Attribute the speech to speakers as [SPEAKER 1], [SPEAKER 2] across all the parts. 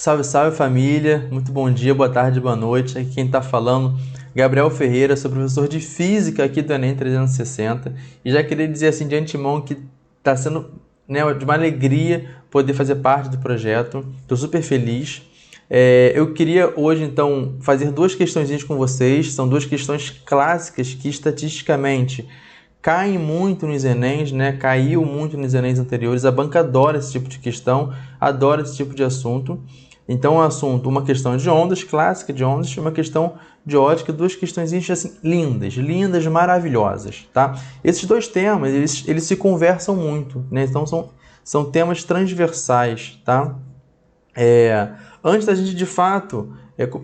[SPEAKER 1] Salve, salve família, muito bom dia, boa tarde, boa noite. Aqui quem está falando, Gabriel Ferreira, sou professor de Física aqui do Enem 360 e já queria dizer assim de antemão que está sendo, né, de uma alegria poder fazer parte do projeto, estou super feliz. Eu queria hoje então fazer duas questõezinhas com vocês, são duas questões clássicas que estatisticamente caem muito nos Enems, né? Caiu muito nos Enems anteriores, a banca adora esse tipo de questão, adora esse tipo de assunto. Então, o assunto, uma questão de ondas, clássica de ondas, e uma questão de ótica, duas questões assim, lindas, lindas, maravilhosas, tá? Esses dois temas, eles se conversam muito, né? Então, são temas transversais, tá? Antes da gente, de fato,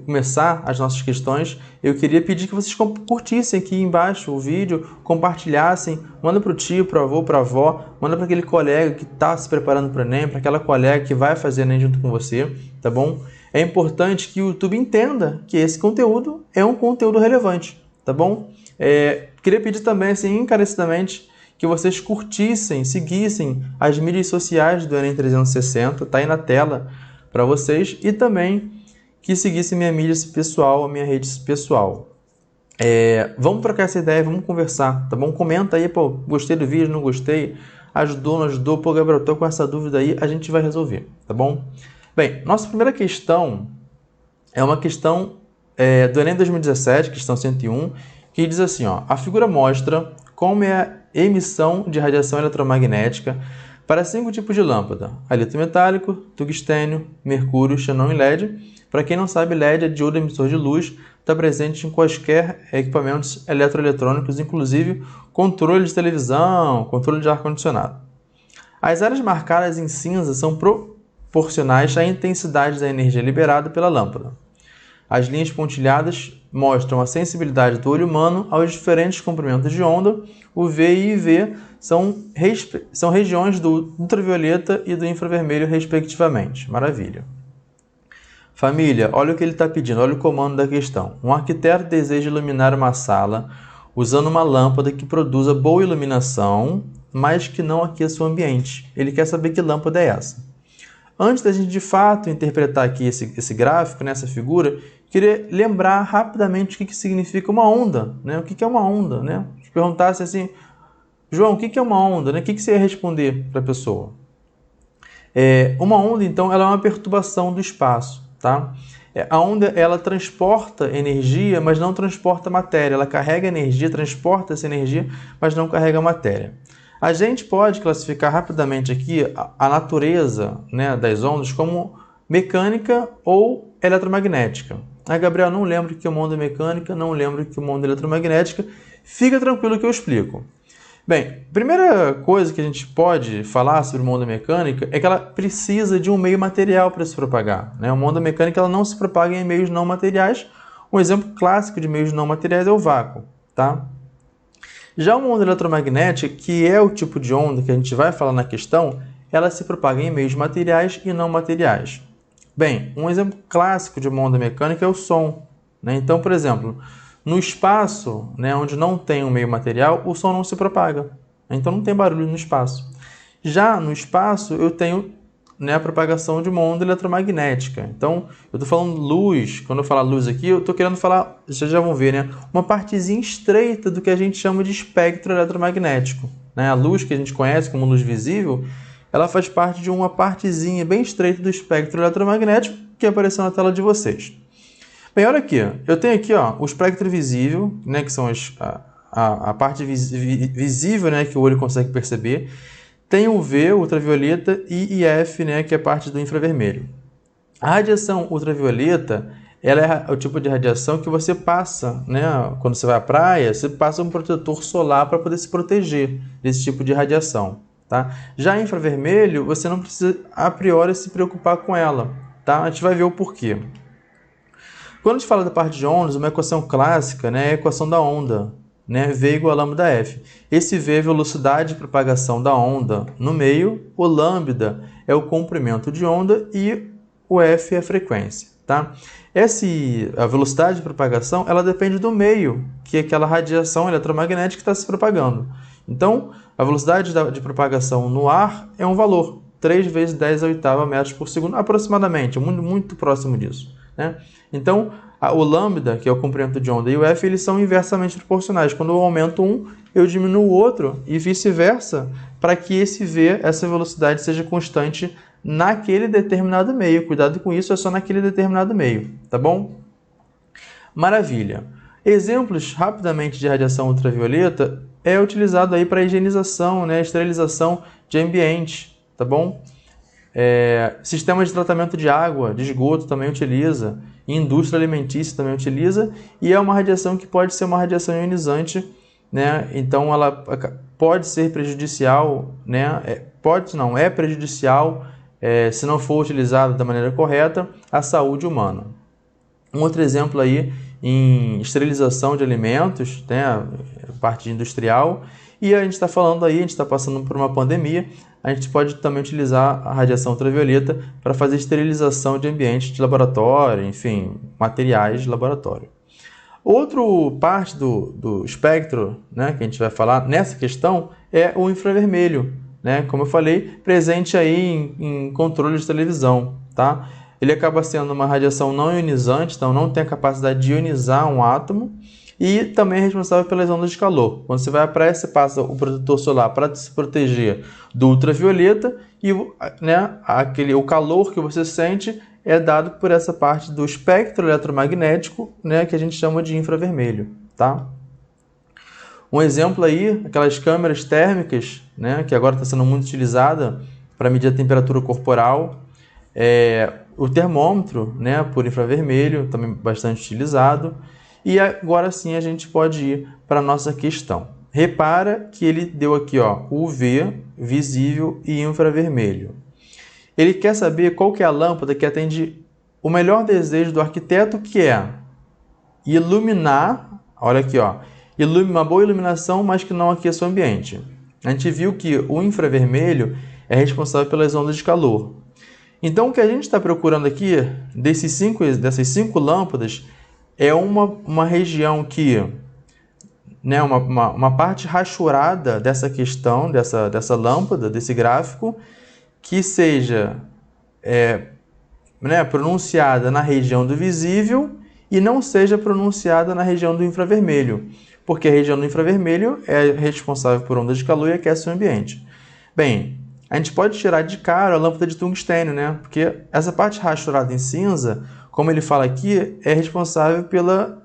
[SPEAKER 1] começar as nossas questões, eu queria pedir que vocês curtissem aqui embaixo o vídeo, compartilhassem, manda para o tio, para o avô, para a avó, manda para aquele colega que está se preparando para o Enem, para aquela colega que vai fazer Enem junto com você, tá bom? É importante que o YouTube entenda que esse conteúdo é um conteúdo relevante, tá bom? Queria pedir também, assim, encarecidamente, que vocês curtissem, seguissem as mídias sociais do Enem 360, tá aí na tela para vocês, e também que seguisse minha mídia pessoal, a minha rede pessoal. Vamos trocar essa ideia, vamos conversar, tá bom? Comenta aí, pô, gostei do vídeo, não gostei, ajudou, não ajudou, pô, Gabriel, tô com essa dúvida aí, a gente vai resolver, tá bom? Bem, nossa primeira questão é uma questão do Enem 2017, questão 101, que diz assim, ó, a figura mostra como é a emissão de radiação eletromagnética para 5 tipos de lâmpada: halito metálico, tungstênio, mercúrio, xenon e LED. Para quem não sabe, LED é diodo emissor de luz, está presente em quaisquer equipamentos eletroeletrônicos, inclusive controle de televisão, controle de ar-condicionado. As áreas marcadas em cinza são proporcionais à intensidade da energia liberada pela lâmpada. As linhas pontilhadas mostram a sensibilidade do olho humano aos diferentes comprimentos de onda. O V e IV são regiões do ultravioleta e do infravermelho, respectivamente. Maravilha. Família, olha o que ele está pedindo, olha o comando da questão. Um arquiteto deseja iluminar uma sala usando uma lâmpada que produza boa iluminação, mas que não aqueça o ambiente. Ele quer saber que lâmpada é essa. Antes da gente, de fato, interpretar aqui esse gráfico, essa figura, queria lembrar rapidamente o que significa uma onda, né? O que é uma onda, né? Se perguntasse assim, João, o que é uma onda, né? O que você ia responder para a pessoa? Uma onda, então, ela é uma perturbação do espaço, tá? A onda, ela transporta energia, mas não transporta matéria. Ela carrega energia, transporta essa energia, mas não carrega matéria. A gente pode classificar rapidamente aqui a natureza, né, das ondas como mecânica ou eletromagnética. Gabriel, não lembro que uma onda é mecânica, não lembro que uma onda é eletromagnética. Fica tranquilo que eu explico. Bem, primeira coisa que a gente pode falar sobre uma onda mecânica é que ela precisa de um meio material para se propagar, né? Uma onda mecânica, ela não se propaga em meios não materiais. Um exemplo clássico de meios não materiais é o vácuo, tá? Já uma onda eletromagnética, que é o tipo de onda que a gente vai falar na questão, ela se propaga em meios materiais e não materiais. Bem, um exemplo clássico de uma onda mecânica é o som, né? Então, por exemplo, no espaço, né, onde não tem um meio material, o som não se propaga. Então não tem barulho no espaço. Já no espaço, eu tenho, né, a propagação de uma onda eletromagnética. Então, eu estou falando luz. Quando eu falar luz aqui, eu estou querendo falar, vocês já vão ver, né, uma partezinha estreita do que a gente chama de espectro eletromagnético, né? A luz que a gente conhece como luz visível, ela faz parte de uma partezinha bem estreita do espectro eletromagnético que apareceu na tela de vocês. Bem, olha aqui, eu tenho aqui, ó, o espectro visível, né, que são a parte visível, né, que o olho consegue perceber. Tem o V, ultravioleta, e IF, né, que é a parte do infravermelho. A radiação ultravioleta, ela é o tipo de radiação que você passa, né, quando você vai à praia, você passa um protetor solar para poder se proteger desse tipo de radiação, tá? Já infravermelho, você não precisa, a priori, se preocupar com ela, tá? A gente vai ver o porquê. Quando a gente fala da parte de ondas, uma equação clássica, né, é a equação da onda, né, V igual a lambda F. Esse V é a velocidade de propagação da onda no meio, o lambda é o comprimento de onda e o F é a frequência, tá? A velocidade de propagação, ela depende do meio que aquela radiação eletromagnética está se propagando. Então, a velocidade de propagação no ar é um valor. 3 vezes 10 à oitava metros por segundo, aproximadamente, muito, muito próximo disso, né? Então, o lambda, que é o comprimento de onda, e o f, eles são inversamente proporcionais. Quando eu aumento um, eu diminuo o outro, e vice-versa, para que esse v, essa velocidade, seja constante naquele determinado meio. Cuidado com isso, é só naquele determinado meio, tá bom? Maravilha. Exemplos, rapidamente, de radiação ultravioleta é utilizado aí para higienização, né, esterilização de ambiente, tá bom? Sistema de tratamento de água, de esgoto também utiliza, indústria alimentícia também utiliza, e é uma radiação que pode ser uma radiação ionizante, né? Então ela pode ser prejudicial, né? É prejudicial, se não for utilizada da maneira correta, à saúde humana. Um outro exemplo aí em esterilização de alimentos, né? Parte industrial, e a gente está falando aí, a gente está passando por uma pandemia, a gente pode também utilizar a radiação ultravioleta para fazer esterilização de ambientes de laboratório, enfim, materiais de laboratório. Outra parte do espectro, né, que a gente vai falar nessa questão é o infravermelho, né, como eu falei, presente aí em controle de televisão, tá? Ele acaba sendo uma radiação não ionizante, então não tem a capacidade de ionizar um átomo, e também é responsável pelas ondas de calor. Quando você vai à praia, você passa o protetor solar para se proteger do ultravioleta e, né, o calor que você sente é dado por essa parte do espectro eletromagnético, né, que a gente chama de infravermelho, tá? Um exemplo aí, aquelas câmeras térmicas, né, que agora está sendo muito utilizada para medir a temperatura corporal, o termômetro, né, por infravermelho, também bastante utilizado. E agora sim a gente pode ir para a nossa questão. Repara que ele deu aqui, ó, UV, visível e infravermelho. Ele quer saber qual que é a lâmpada que atende o melhor desejo do arquiteto, que é iluminar, olha aqui, ó, uma boa iluminação, mas que não aqueça o ambiente. A gente viu que o infravermelho é responsável pelas ondas de calor. Então, o que a gente está procurando aqui, dessas 5 lâmpadas, é uma região que, né, uma parte rachurada dessa questão, dessa lâmpada, desse gráfico, que seja né, pronunciada na região do visível e não seja pronunciada na região do infravermelho, porque a região do infravermelho é responsável por ondas de calor e aquece o ambiente. Bem, a gente pode tirar de cara a lâmpada de tungstênio, né? Porque essa parte rachurada em cinza, como ele fala aqui, é responsável pela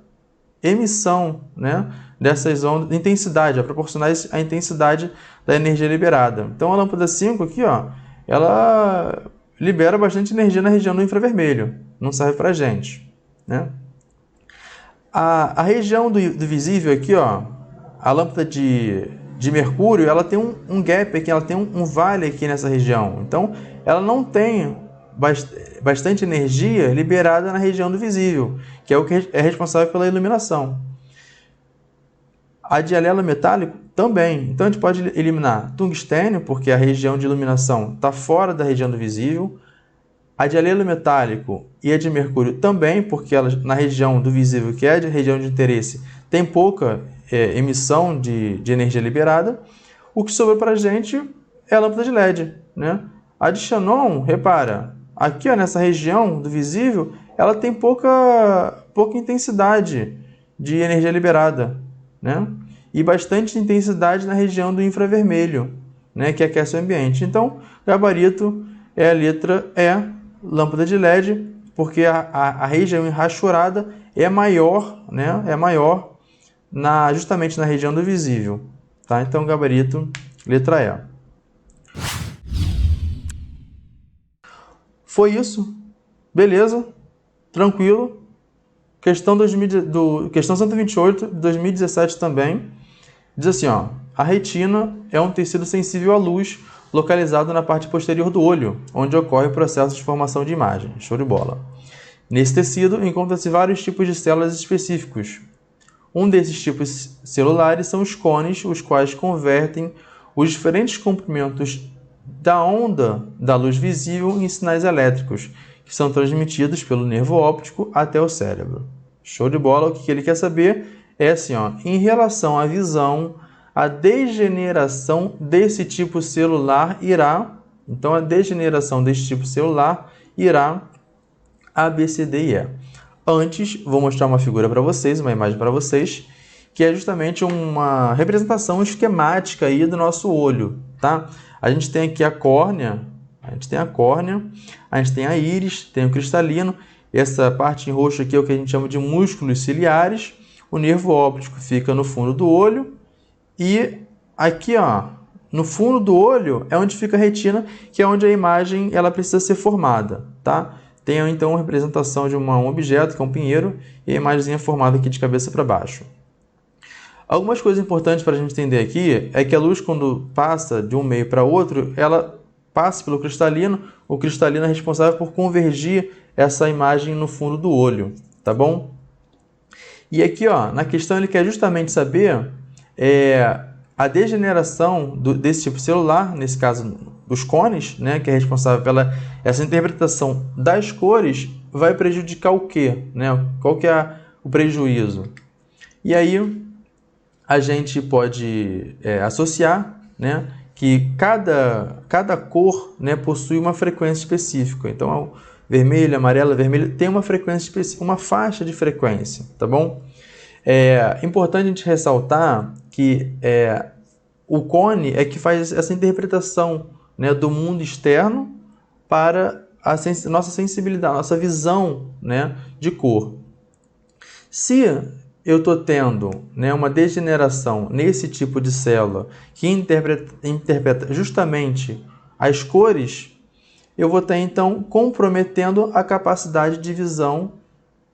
[SPEAKER 1] emissão, né, dessas ondas, intensidade, proporcionais à intensidade da energia liberada. Então a lâmpada 5 aqui, ó, ela libera bastante energia na região do infravermelho, não serve para a gente, né? A região do visível aqui, ó, a lâmpada de mercúrio, ela tem um gap aqui, ela tem um vale aqui nessa região. Então ela não tem bastante energia liberada na região do visível, que é o que é responsável pela iluminação. A dialelo metálico também. Então a gente pode eliminar tungstênio, porque a região de iluminação está fora da região do visível. A dialelo metálico e a de mercúrio também, porque ela, na região do visível, que é a região de interesse, tem pouca emissão de energia liberada. O que sobrou para a gente é a lâmpada de LED, né? A de xenon, repara, aqui, ó, nessa região do visível, ela tem pouca intensidade de energia liberada, né? E bastante intensidade na região do infravermelho, né, que aquece o ambiente. Então, gabarito é a letra E, lâmpada de LED, porque a região enrachurada é maior, né, justamente na região do visível. Tá? Então, gabarito, letra E. Foi isso. Beleza? Tranquilo. Questão 128, de 2017 também. Diz assim, ó, a retina é um tecido sensível à luz localizado na parte posterior do olho, onde ocorre o processo de formação de imagem. Show de bola. Nesse tecido encontram-se vários tipos de células específicos. Um desses tipos celulares são os cones, os quais convertem os diferentes comprimentos da onda da luz visível em sinais elétricos, que são transmitidos pelo nervo óptico até o cérebro. Show de bola. O que ele quer saber é assim, ó, em relação à visão, a degeneração desse tipo celular irá Então, a degeneração deste tipo celular irá A, B, C, D e E. Antes, vou mostrar uma figura para vocês, uma imagem para vocês, que é justamente uma representação esquemática aí do nosso olho, tá? A gente tem aqui a córnea, a gente tem a íris, tem o cristalino, essa parte em roxo aqui é o que a gente chama de músculos ciliares, o nervo óptico fica no fundo do olho e aqui, ó, no fundo do olho é onde fica a retina, que é onde a imagem ela precisa ser formada, tá? Tem então a representação de um objeto, que é um pinheiro, e a imagem é formada aqui de cabeça para baixo. Algumas coisas importantes para a gente entender aqui é que a luz, quando passa de um meio para outro, ela passa pelo cristalino, o cristalino é responsável por convergir essa imagem no fundo do olho, tá bom? E aqui, ó, na questão ele quer justamente saber a degeneração desse tipo celular, nesse caso dos cones, né, que é responsável pela essa interpretação das cores, vai prejudicar o quê? Né? Qual que é o prejuízo? E aí a gente pode associar, né, que cada cor, né, possui uma frequência específica. Então, vermelho, amarelo, vermelho tem uma frequência específica, uma faixa de frequência, tá bom? É importante a gente ressaltar que o cone é que faz essa interpretação, né, do mundo externo para a nossa sensibilidade, nossa visão, né, de cor. Se eu estou tendo, né, uma degeneração nesse tipo de célula que interpreta justamente as cores, eu vou estar então comprometendo a capacidade de visão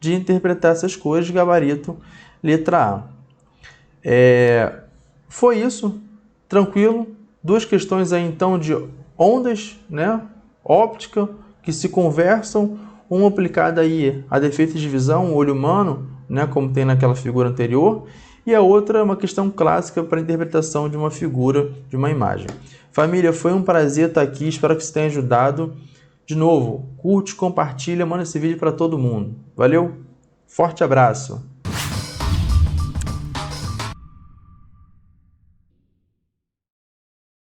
[SPEAKER 1] de interpretar essas cores, gabarito, letra A. Foi isso, tranquilo. Duas questões aí então de ondas, né, óptica que se conversam, uma aplicada aí a defeitos de visão, o olho humano, né, como tem naquela figura anterior, e a outra é uma questão clássica para a interpretação de uma figura, de uma imagem. Família, foi um prazer estar aqui, espero que você tenha ajudado. De novo, curte, compartilha, manda esse vídeo para todo mundo. Valeu, forte abraço!